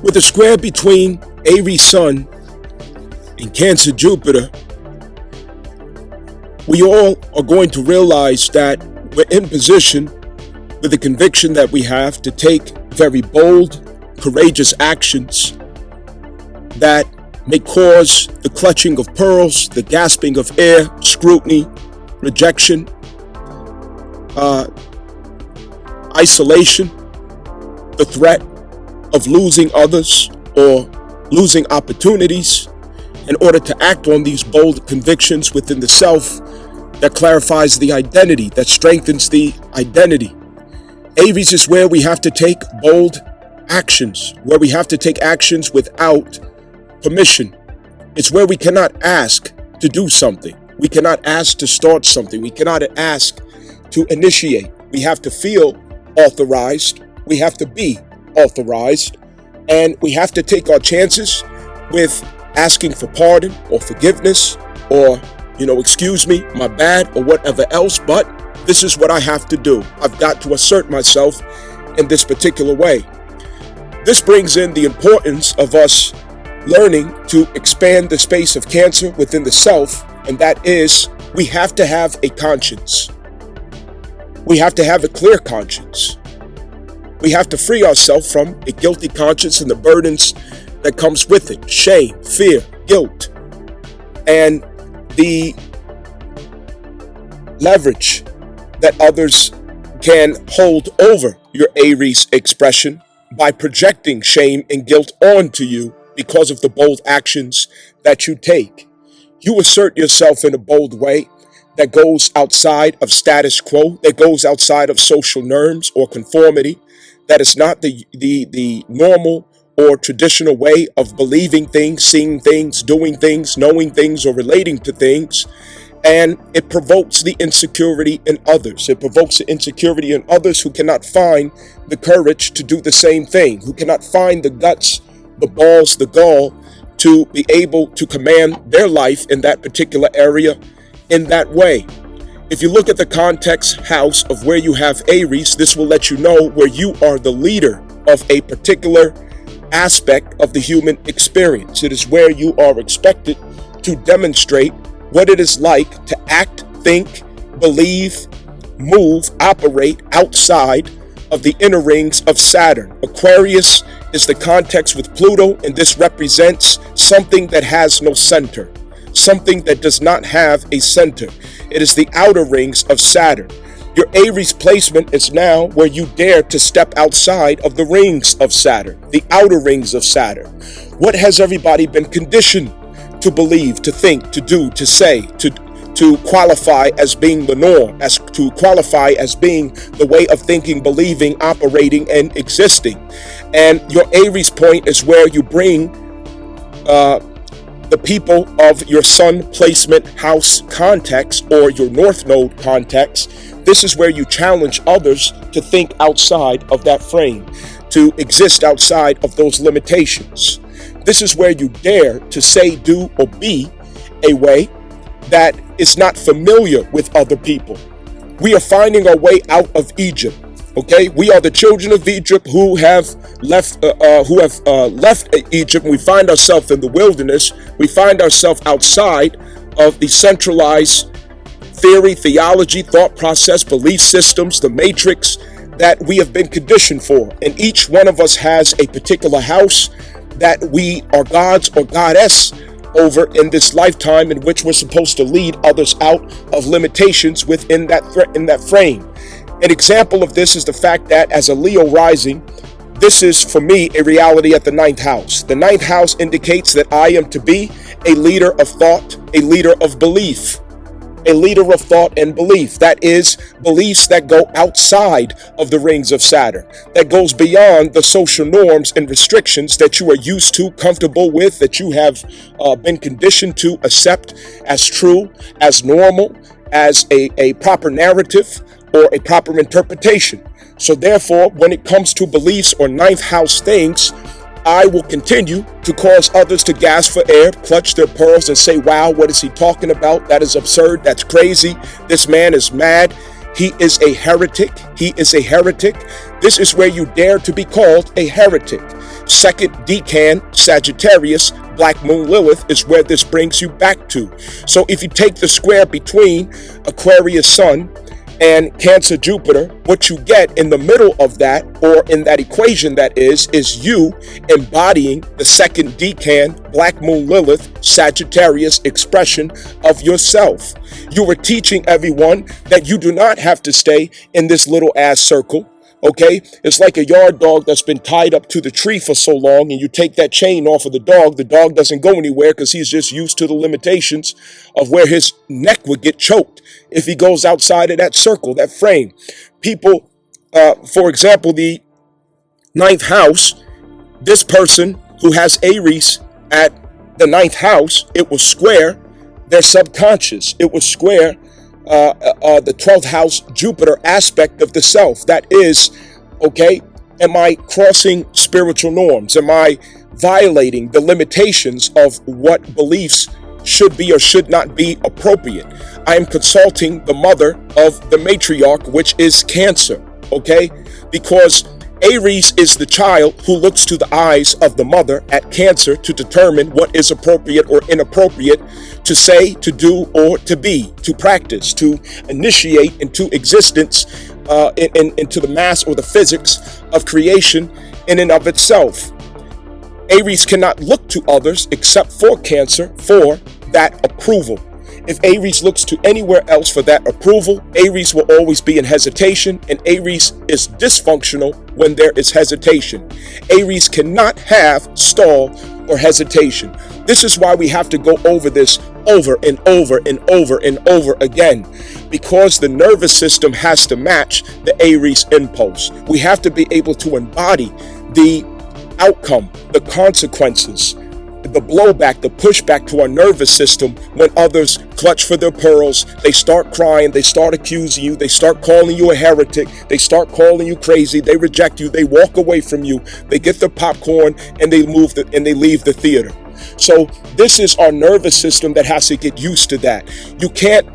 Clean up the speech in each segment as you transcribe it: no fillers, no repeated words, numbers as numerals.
With a square between Aries Sun and Cancer Jupiter, we all are going to realize that we're in position with the conviction that we have to take very bold, courageous actions that may cause the clutching of pearls, the gasping of air, scrutiny, rejection, isolation, the threat of losing others or losing opportunities, in order to act on these bold convictions within the self that clarifies the identity, that strengthens the identity. Aries is where we have to take bold actions, where we have to take actions without permission. It's where we cannot ask to do something. We cannot ask to start something. We cannot ask to initiate. We have to feel authorized. We have to be authorized. And we have to take our chances with asking for pardon or forgiveness or, excuse me, my bad, or whatever else. But this is what I have to do. I've got to assert myself in this particular way. This brings in the importance of us learning to expand the space of Cancer within the self, and that is, we have to have a conscience. We have to have a clear conscience. We have to free ourselves from a guilty conscience and the burdens that comes with it: shame, fear, guilt, and the leverage that others can hold over your Aries expression by projecting shame and guilt onto you because of the bold actions that you take. You assert yourself in a bold way that goes outside of status quo, that goes outside of social norms or conformity, that is not the normal or traditional way of believing things, seeing things, doing things, knowing things, or relating to things. And it provokes the insecurity in others. It provokes the insecurity in others who cannot find the courage to do the same thing, who cannot find the guts, the balls, the gall to be able to command their life in that particular area in that way. If you look at the context house of where you have Aries, this will let you know where you are the leader of a particular aspect of the human experience. It is where you are expected to demonstrate what it is like to act, think, believe, move, operate outside of the inner rings of Saturn. Aquarius is the context with Pluto, and this represents something that has no center, something that does not have a center. It is the outer rings of Saturn. Your Aries placement is now where you dare to step outside of the rings of Saturn, the outer rings of Saturn. What has everybody been conditioned to believe, to think, to do, to say, to qualify as being the norm, as to qualify as being the way of thinking, believing, operating, and existing? And your Aries point is where you bring the people of your Sun placement house context or your North Node context. This is where you challenge others to think outside of that frame, to exist outside of those limitations. This is where you dare to say, do, or be a way that is not familiar with other people. We are finding our way out of Egypt. Okay, we are the children of Egypt who have left Egypt. We find ourselves in the wilderness. We find ourselves outside of the centralized theory, theology, thought process, belief systems, the matrix that we have been conditioned for. And each one of us has a particular house that we are gods or goddess over in this lifetime, in which we're supposed to lead others out of limitations within that frame. An example of this is the fact that as a Leo rising, this is for me a reality at the 9th house. The 9th house indicates that I am to be a leader of thought, a leader of belief, a leader of thought and belief. That is, beliefs that go outside of the rings of Saturn, that goes beyond the social norms and restrictions that you are used to, comfortable with, that you have been conditioned to accept as true, as normal, as a proper narrative or a proper interpretation. So therefore, when it comes to beliefs or 9th house things, I will continue to cause others to gasp for air, clutch their pearls, and say, wow, what is he talking about? That is absurd. That's crazy. This man is mad. He is a heretic. He is a heretic. This is where you dare to be called a heretic. second decan, Sagittarius, Black Moon Lilith is where this brings you back to. So if you take the square between Aquarius Sun and Cancer Jupiter, what you get in the middle of that, or in that equation that is you embodying the second decan, Black Moon Lilith, Sagittarius expression of yourself. You are teaching everyone that you do not have to stay in this little ass circle. Okay, it's like a yard dog that's been tied up to the tree for so long, and you take that chain off of the dog doesn't go anywhere because he's just used to the limitations of where his neck would get choked if he goes outside of that circle, that frame. People, for example, the ninth house, this person who has Aries at the ninth house, it was square their subconscious. It was square the 12th house Jupiter aspect of the self. That is, okay, am I crossing spiritual norms? Am I violating the limitations of what beliefs should be or should not be appropriate? I am consulting the mother of the matriarch, which is Cancer, okay? Because Aries is the child who looks to the eyes of the mother at Cancer to determine what is appropriate or inappropriate to say, to do, or to be, to practice, to initiate into existence, into the mass or the physics of creation in and of itself. Aries cannot look to others except for Cancer for that approval. If Aries looks to anywhere else for that approval, Aries will always be in hesitation, and Aries is dysfunctional when there is hesitation. Aries cannot have stall or hesitation. This is why we have to go over this over and over and over and over again, because the nervous system has to match the Aries impulse. We have to be able to embody the outcome, the consequences, the blowback, the pushback to our nervous system when others clutch for their pearls. They start crying, they start accusing you, they start calling you a heretic, they start calling you crazy, they reject you, they walk away from you, they get their popcorn and they leave the theater. So this is our nervous system that has to get used to that. You can't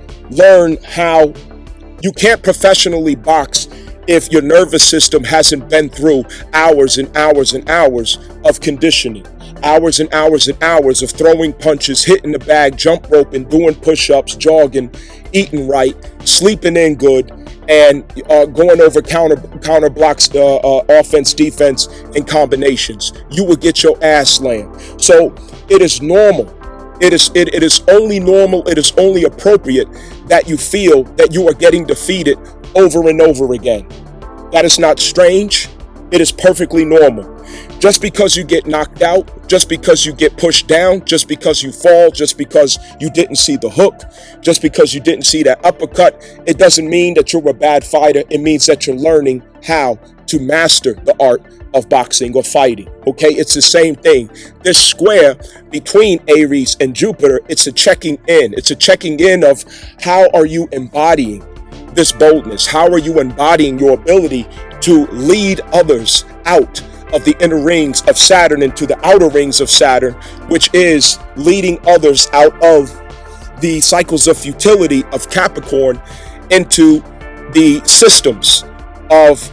professionally box if your nervous system hasn't been through hours and hours and hours of conditioning. Hours and hours and hours of throwing punches, hitting the bag, jump roping, doing push-ups, jogging, eating right, sleeping in good, and going over counter blocks, offense, defense, and combinations. You will get your ass slammed. So it is normal. It is only normal. It is only appropriate that you feel that you are getting defeated over and over again. That is not strange. It is perfectly normal. Just because you get knocked out, just because you get pushed down, just because you fall, just because you didn't see the hook, just because you didn't see that uppercut, it doesn't mean that you're a bad fighter. It means that you're learning how to master the art of boxing or fighting. Okay, it's the same thing. This square between Aries and Jupiter, it's a checking in. It's a checking in of how are you embodying this boldness? How are you embodying your ability to lead others out of the inner rings of Saturn into the outer rings of Saturn, which is leading others out of the cycles of futility of Capricorn into the systems of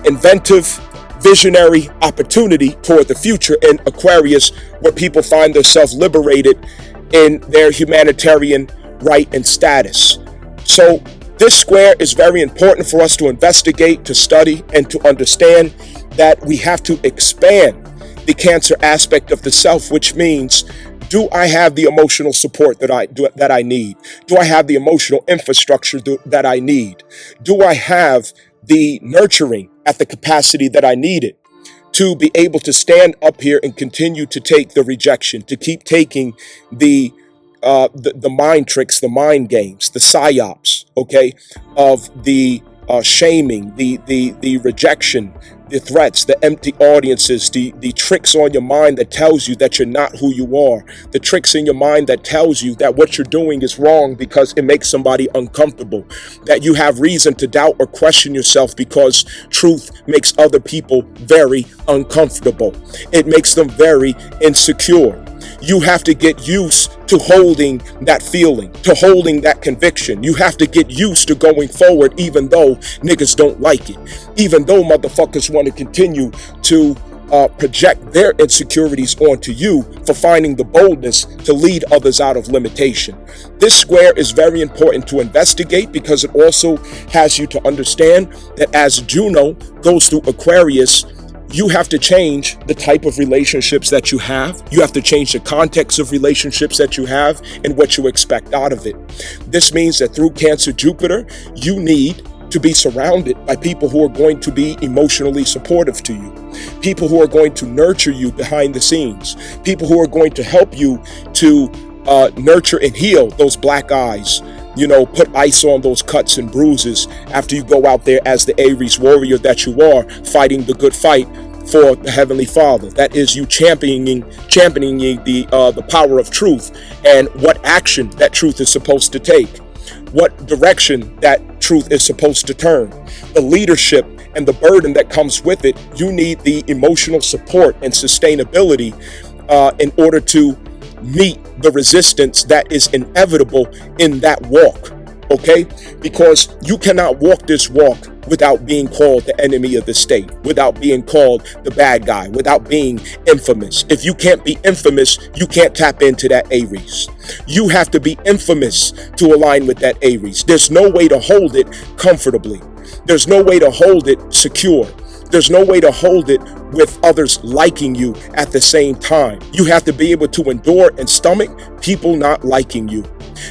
inventive, visionary opportunity toward the future in Aquarius, where people find themselves liberated in their humanitarian right and status. So this square is very important for us to investigate, to study, and to understand that we have to expand the Cancer aspect of the self, which means, do I have the emotional support that I need? Do I have the emotional infrastructure that I need? Do I have the nurturing at the capacity that I needed to be able to stand up here and continue to take the rejection, to keep taking the mind tricks, the mind games, the psyops, okay, of the shaming, the rejection, the threats, the empty audiences, the tricks on your mind that tells you that you're not who you are, the tricks in your mind that tells you that what you're doing is wrong because it makes somebody uncomfortable, that you have reason to doubt or question yourself because truth makes other people very uncomfortable. It makes them very insecure. You have to get used to holding that feeling, to holding that conviction. You have to get used to going forward even though niggas don't like it, even though motherfuckers want to continue to project their insecurities onto you for finding the boldness to lead others out of limitation. This square is very important to investigate because it also has you to understand that as Juno goes through Aquarius, you have to change the type of relationships that you have. You have to change the context of relationships that you have and what you expect out of it. This means that through Cancer Jupiter, you need to be surrounded by people who are going to be emotionally supportive to you, people who are going to nurture you behind the scenes, people who are going to help you to nurture and heal those black eyes, put ice on those cuts and bruises after you go out there as the Aries warrior that you are, fighting the good fight for the Heavenly Father. That is you championing the power of truth and what action that truth is supposed to take, what direction that truth is supposed to turn, the leadership and the burden that comes with it. You need the emotional support and sustainability in order to meet the resistance that is inevitable in that walk, okay? Because you cannot walk this walk without being called the enemy of the state, without being called the bad guy, without being infamous. If you can't be infamous, you can't tap into that Aries. You have to be infamous to align with that Aries. There's no way to hold it comfortably. There's no way to hold it secure. There's no way to hold it with others liking you at the same time. You have to be able to endure and stomach people not liking you.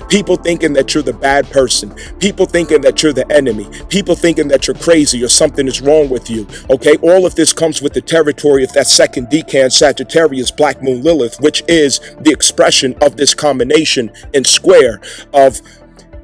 People thinking that you're the bad person. People thinking that you're the enemy. People thinking that you're crazy or something is wrong with you. Okay, all of this comes with the territory of that second decan, Sagittarius, Black Moon Lilith, which is the expression of this combination and square of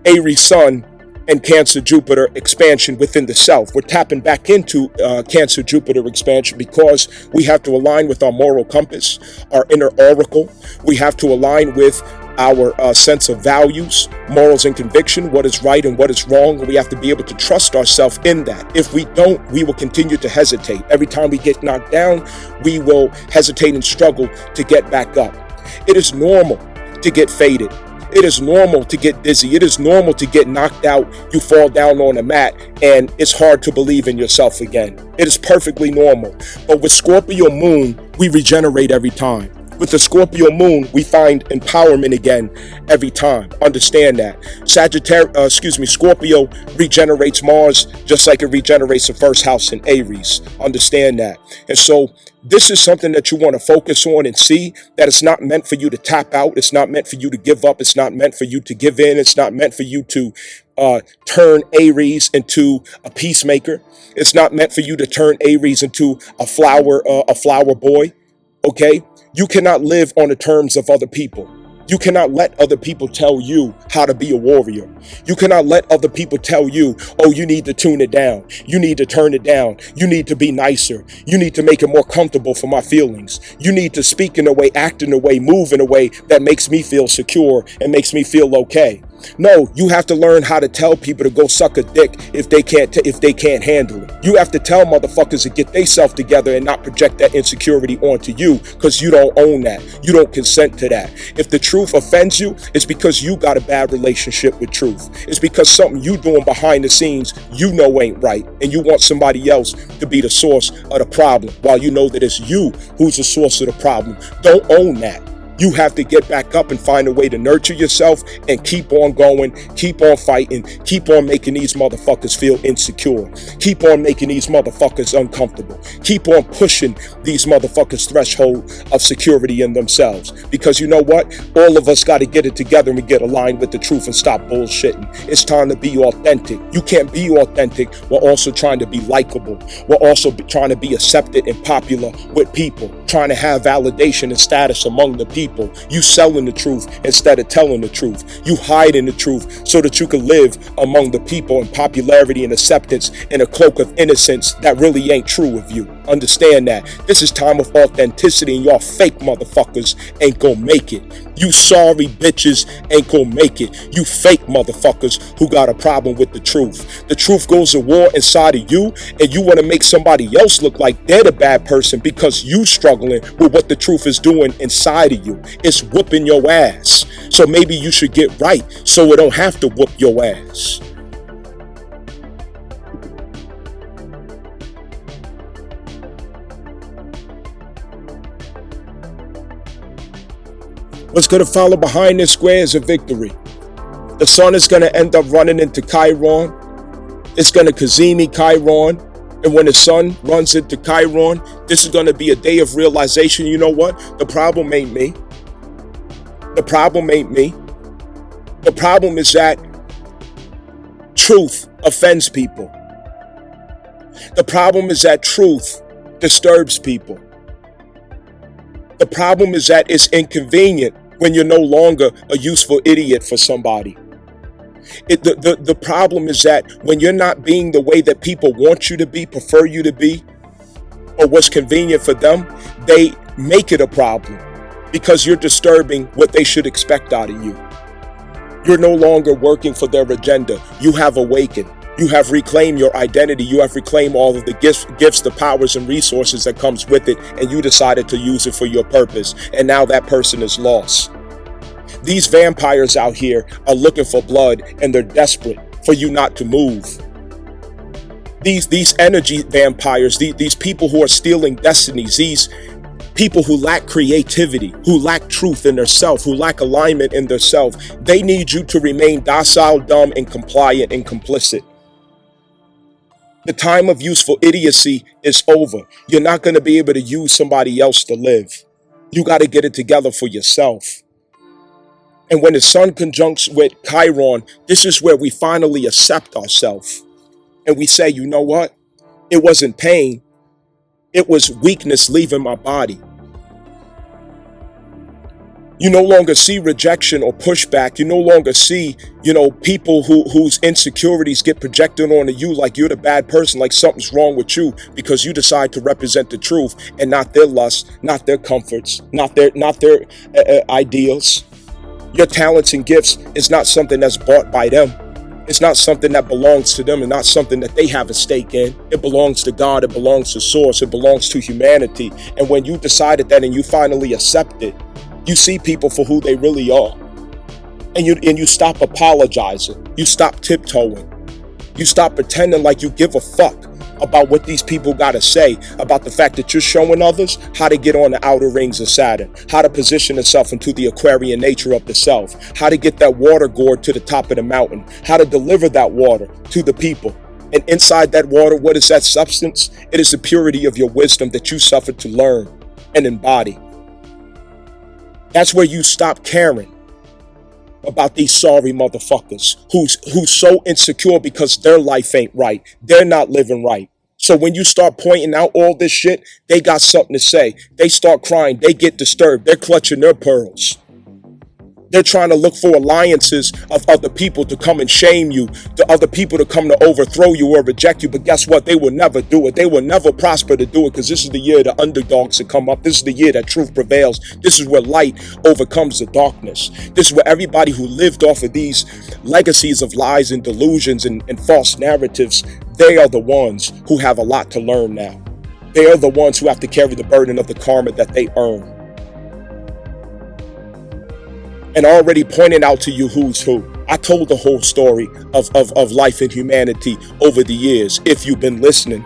Aries Sun and Cancer Jupiter expansion within the self. We're tapping back into Cancer Jupiter expansion because we have to align with our moral compass, our inner oracle. We have to align with our sense of values, morals, and conviction, what is right and what is wrong. And we have to be able to trust ourselves in that. If we don't, we will continue to hesitate. Every time we get knocked down, we will hesitate and struggle to get back up. It is normal to get faded. It is normal to get dizzy. It is normal to get knocked out. You fall down on a mat and it's hard to believe in yourself again. It is perfectly normal. But with Scorpio moon, we regenerate every time. With the Scorpio moon, we find empowerment again every time. Understand that. Scorpio regenerates Mars just like it regenerates the first house in Aries. Understand that. And so this is something that you want to focus on and see that it's not meant for you to tap out. It's not meant for you to give up. It's not meant for you to give in. It's not meant for you to turn Aries into a peacemaker. It's not meant for you to turn Aries into a flower boy. Okay? You cannot live on the terms of other people. You cannot let other people tell you how to be a warrior. You cannot let other people tell you, oh, you need to tune it down. You need to turn it down. You need to be nicer. You need to make it more comfortable for my feelings. You need to speak in a way, act in a way, move in a way that makes me feel secure and makes me feel okay. No, you have to learn how to tell people to go suck a dick if they can't handle it. You have to tell motherfuckers to get themselves together and not project that insecurity onto you because you don't own that. You don't consent to that. If the truth offends you, it's because you got a bad relationship with truth. It's because something you doing behind the scenes you know ain't right, and you want somebody else to be the source of the problem while you know that it's you who's the source of the problem. Don't own that. You have to get back up and find a way to nurture yourself and keep on going, keep on fighting, keep on making these motherfuckers feel insecure, keep on making these motherfuckers uncomfortable, keep on pushing these motherfuckers' threshold of security in themselves. Because you know what? All of us got to get it together and we get aligned with the truth and stop bullshitting. It's time to be authentic. You can't be authentic while also trying to be likable. We're also trying to be accepted and popular with people, trying to have validation and status among the people. You selling the truth instead of telling the truth. You hiding the truth so that you can live among the people in popularity and acceptance in a cloak of innocence that really ain't true of you. Understand that. This is time of authenticity, and y'all fake motherfuckers ain't gonna make it. You sorry bitches ain't gonna make it. You fake motherfuckers who got a problem with the truth. The truth goes to war inside of you, and you want to make somebody else look like they're the bad person because you struggling with what the truth is doing inside of you. It's whooping your ass. So maybe you should get right so it don't have to whoop your ass. What's going to follow behind this square is a victory. The sun is going to end up running into Chiron. It's going to Kazemi Chiron. And when the sun runs into Chiron, this is going to be a day of realization. You know what? The problem ain't me. The problem ain't me. The problem is that truth offends people. The problem is that truth disturbs people. The problem is that it's inconvenient when you're no longer a useful idiot for somebody. The problem is that when you're not being the way that people want you to be, prefer you to be, or what's convenient for them, they make it a problem because you're disturbing what they should expect out of you. You're no longer working for their agenda. You have awakened. You have reclaimed your identity. You have reclaimed all of the gifts, the powers and resources that comes with it, and you decided to use it for your purpose. And now that person is lost. These vampires out here are looking for blood, and they're desperate for you not to move. These energy vampires, these people who are stealing destinies, these people who lack creativity, who lack truth in their self, who lack alignment in their self, they need you to remain docile, dumb, and compliant and complicit. The time of useful idiocy is over. You're not going to be able to use somebody else to live. You got to get it together for yourself. And when the sun conjuncts with Chiron, this is where we finally accept ourselves. And we say, you know what? It wasn't pain. It was weakness leaving my body. You no longer see rejection or pushback. You no longer see, people whose insecurities get projected onto you like you're the bad person, like something's wrong with you because you decide to represent the truth and not their lusts, not their comforts, not their ideals. Your talents and gifts is not something that's bought by them. It's not something that belongs to them and not something that they have a stake in. It belongs to God. It belongs to Source. It belongs to humanity. And when you decided that and you finally accept it, you see people for who they really are. And you stop apologizing. You stop tiptoeing. You stop pretending like you give a fuck about what these people got to say about the fact that you're showing others how to get on the outer rings of Saturn, how to position itself into the Aquarian nature of the self, how to get that water gourd to the top of the mountain, how to deliver that water to the people. And inside that water, what is that substance? It is the purity of your wisdom that you suffered to learn and embody. That's where you stop caring about these sorry motherfuckers who's so insecure because their life ain't right. They're not living right. So when you start pointing out all this shit, they got something to say. They start crying. They get disturbed. They're clutching their pearls. They're trying to look for alliances of other people to come and shame you, to other people to come to overthrow you or reject you. But guess what? They will never do it. They will never prosper to do it because this is the year the underdogs to come up. This is the year that truth prevails. This is where light overcomes the darkness. This is where everybody who lived off of these legacies of lies and delusions and false narratives, they are the ones who have a lot to learn now. They are the ones who have to carry the burden of the karma that they earn. And already pointed out to you who's who. I told the whole story of life and humanity over the years, if you've been listening.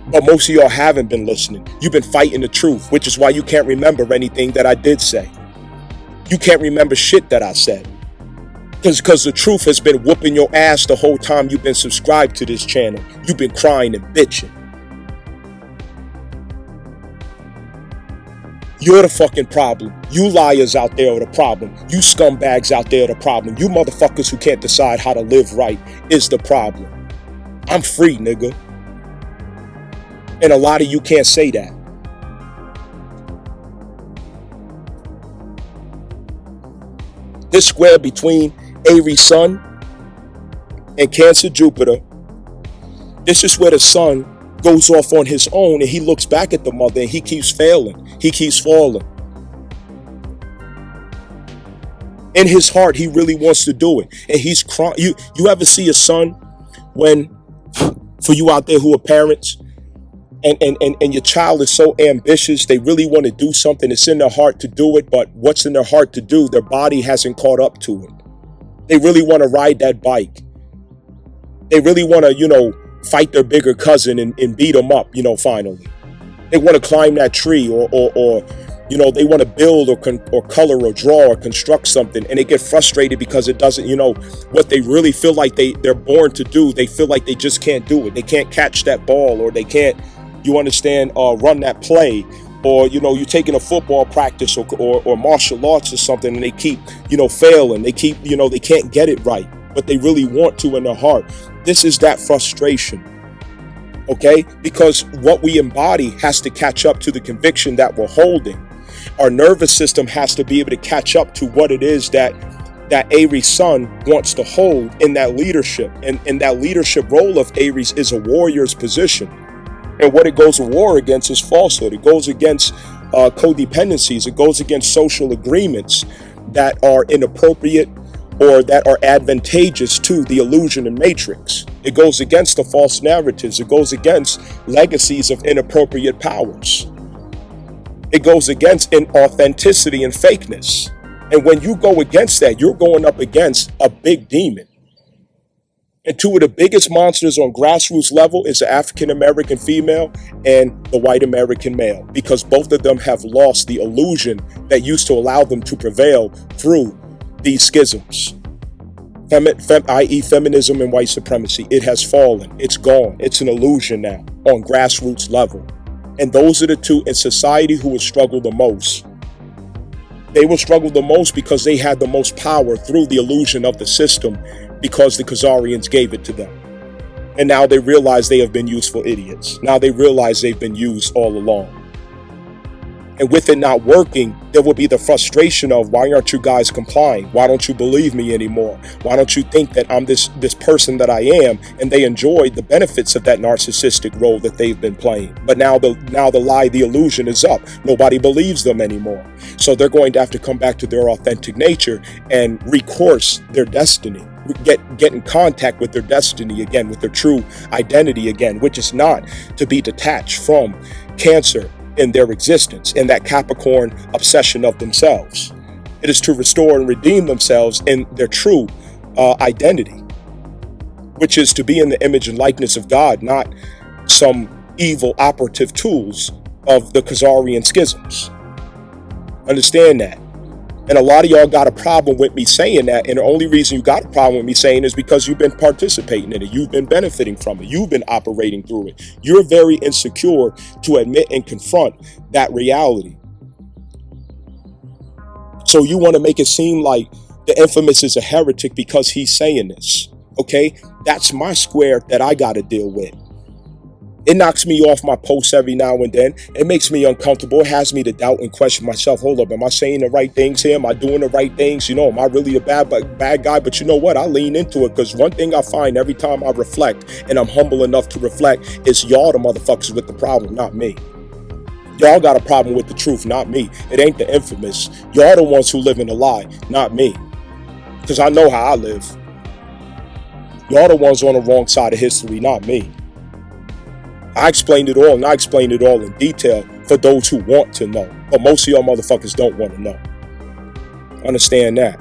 But most of y'all haven't been listening. You've been fighting the truth, which is why you can't remember anything that I did say. You can't remember shit that I said. Because the truth has been whooping your ass the whole time you've been subscribed to this channel. You've been crying and bitching. You're the fucking problem. You liars out there are the problem. You scumbags out there are the problem. You motherfuckers who can't decide how to live right is the problem. I'm free, nigga. And a lot of you can't say that. This square between Aries Sun and Cancer Jupiter, this is where the sun goes off on his own and he looks back at the mother and he keeps failing. He keeps falling. In his heart, he really wants to do it. And he's crying. You ever see a son when, for you out there who are parents, and your child is so ambitious, they really want to do something. It's in their heart to do it, but what's in their heart to do, their body hasn't caught up to it. They really want to ride that bike. They really want to, fight their bigger cousin and beat them up, finally. They want to climb that tree or They want to build or color or draw or construct something, and they get frustrated because it doesn't, what they really feel like they're born to do. They feel like they just can't do it. They can't catch that ball, or they can't, run that play, or, you're taking a football practice or martial arts or something, and they keep, failing. They keep, they can't get it right, but they really want to in their heart. This is that frustration. Okay? Because what we embody has to catch up to the conviction that we're holding. Our nervous system has to be able to catch up to what it is that Aries sun wants to hold in that leadership. And that leadership role of Aries is a warrior's position. And what it goes to war against is falsehood. It goes against codependencies. It goes against social agreements that are inappropriate or that are advantageous to the illusion and matrix. It goes against the false narratives. It goes against legacies of inappropriate powers. It goes against inauthenticity and fakeness. And when you go against that, you're going up against a big demon. And two of the biggest monsters on grassroots level is the African American female and the white American male, because both of them have lost the illusion that used to allow them to prevail through these schisms, i.e. feminism and white supremacy. It has fallen. It's gone. It's an illusion now on grassroots level. And those are the two in society who will struggle the most. They will struggle the most because they had the most power through the illusion of the system, because the Khazarians gave it to them. And now they realize they have been used for idiots. Now they realize they've been used all along. And with it not working, there will be the frustration of, why aren't you guys complying? Why don't you believe me anymore? Why don't you think that I'm this person that I am? And they enjoyed the benefits of that narcissistic role that they've been playing. But now the lie, the illusion is up. Nobody believes them anymore. So they're going to have to come back to their authentic nature and recourse their destiny. Get in contact with their destiny again, with their true identity again, which is not to be detached from Cancer in their existence, in that Capricorn obsession of themselves. It is to restore and redeem themselves in their true identity, which is to be in the image and likeness of God, not some evil operative tools of the Khazarian schisms. Understand that. And a lot of y'all got a problem with me saying that, and the only reason you got a problem with me saying is because you've been participating in it. You've been benefiting from it. You've been operating through it. You're very insecure to admit and confront that reality. So you want to make it seem like the infamous is a heretic because he's saying this. Okay? That's my square that I got to deal with. It knocks me off my posts every now and then. It makes me uncomfortable. It has me to doubt and question myself. Hold up, am I saying the right things here? Am I doing the right things? Am I really a bad guy? But you know what? I lean into it, because one thing I find every time I reflect, and I'm humble enough to reflect, is y'all the motherfuckers with the problem, not me. Y'all got a problem with the truth, not me. It ain't the infamous. Y'all the ones who live in a lie, not me. Because I know how I live. Y'all the ones on the wrong side of history, not me. I explained it all, and I explained it all in detail for those who want to know. But most of y'all motherfuckers don't want to know. Understand that.